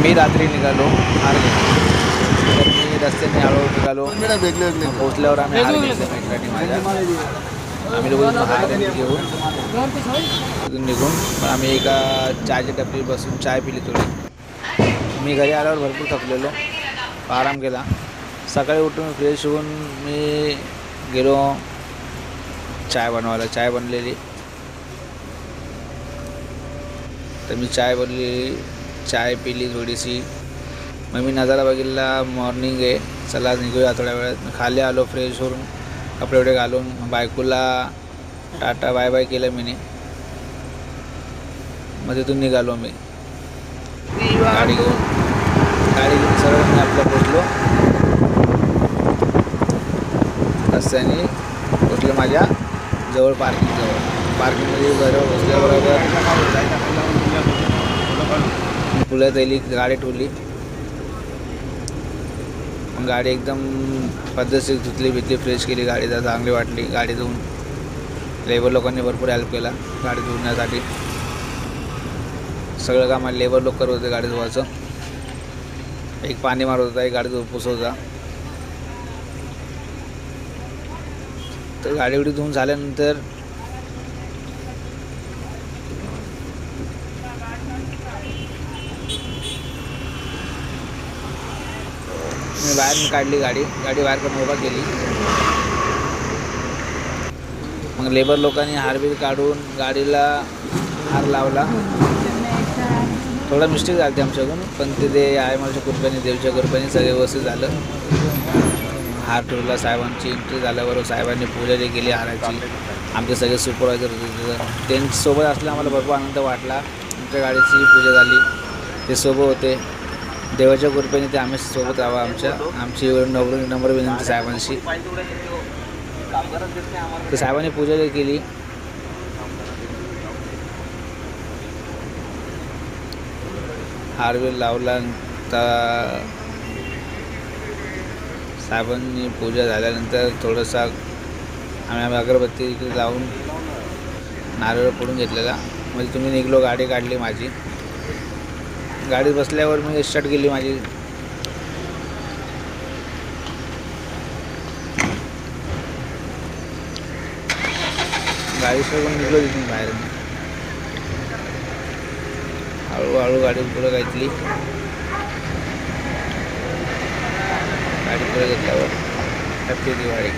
मी रात्री निघालो हार घेतली. तर मी रस्त्याने हळूहळू निघालो. पोचल्यावर आम्ही हार घेतले मित्रांनी माझ्या. आम्ही लोक हार घेऊन तिथून निघून पण आम्ही एका चहाच्या टपरी बसून चाय पिली थोडी. मी घरी आल्यावर भरपूर थकलेलो, आराम केला. सकाळी उठून फ्रेश होऊन मी गेलो चाय बनवायला. चाय बनलेली तर मी चाय बनली, चाय पिली थोडीशी. मग मी नजारा बघितला, मॉर्निंग आहे, चला निघूया थोड्या वेळात. मी खाली आलो फ्रेश होऊन, कपडे वगैरे घालून. बायकोला टाटा बाय बाय केलं मी. मग तिथून निघालो मी गाडी घेऊन सरळ मी आपलं पोचलो. रस्त्याने पोचलो माझ्या जवळ पार्किंगमध्ये बरोबर बसल्याबरोबर फुलं दिली, गाडी ठेवली. मग गाडी एकदम पद्धतशीर धुतली फ्रेश केली. गाडीला चांगली वाटली गाडी धुवून. लेबर लोकांनी भरपूर हेल्प केला गाडी धुवण्यासाठी. सगळं काम लेबर लोक करत होते गाडी धुवायचं. एक पाणी मारत होता, एक गाडी पुसत होता. तर गाडी उडी धुवून झाल्यानंतर मी बाहेर काढली गाडी बाहेर पण उभा केली. मग लेबर लोकांनी हारबीर काढून गाडीला हार लावला. थोडा मिस्टेक झाली आमच्याकडून, पण ते आहे माझ्या कृपेने, देवच्या कृपेने सगळे व्यवस्थित झालं. हार ठेवला. साहेबांची एंट्री झाल्याबरोबर साहेबांनी पूजा केली हाराची. आमचे सगळे सुपरवायझर होते, त्यांच्यासोबत असल्या आम्हाला भरपूर आनंद वाटला. आमच्या गाडीची पूजा झाली, ते सोबत होते. देवाच्या कृपेने ते आम्ही सोबत राहावं. आमची नम्र विनंती साहेबांशी. तर साहेबांनी पूजा केली. हारवीर लावला. तर साहेबांनी पूजा झाल्यानंतर थोडंसं आम्ही अगरबत्ती इकडे लावून नारळ फोडून घेतलेला. म्हणजे तुम्ही निघलो, गाडी काढली माझी. गाडीत बसल्यावर मी स्टार्ट केली माझी. गाडी सोडून निघलो तिथून बाहेर. हळूहळू गाडी पुढं घेतली. गाडी पुढे घेतल्यावर हॅपी दिवाळी.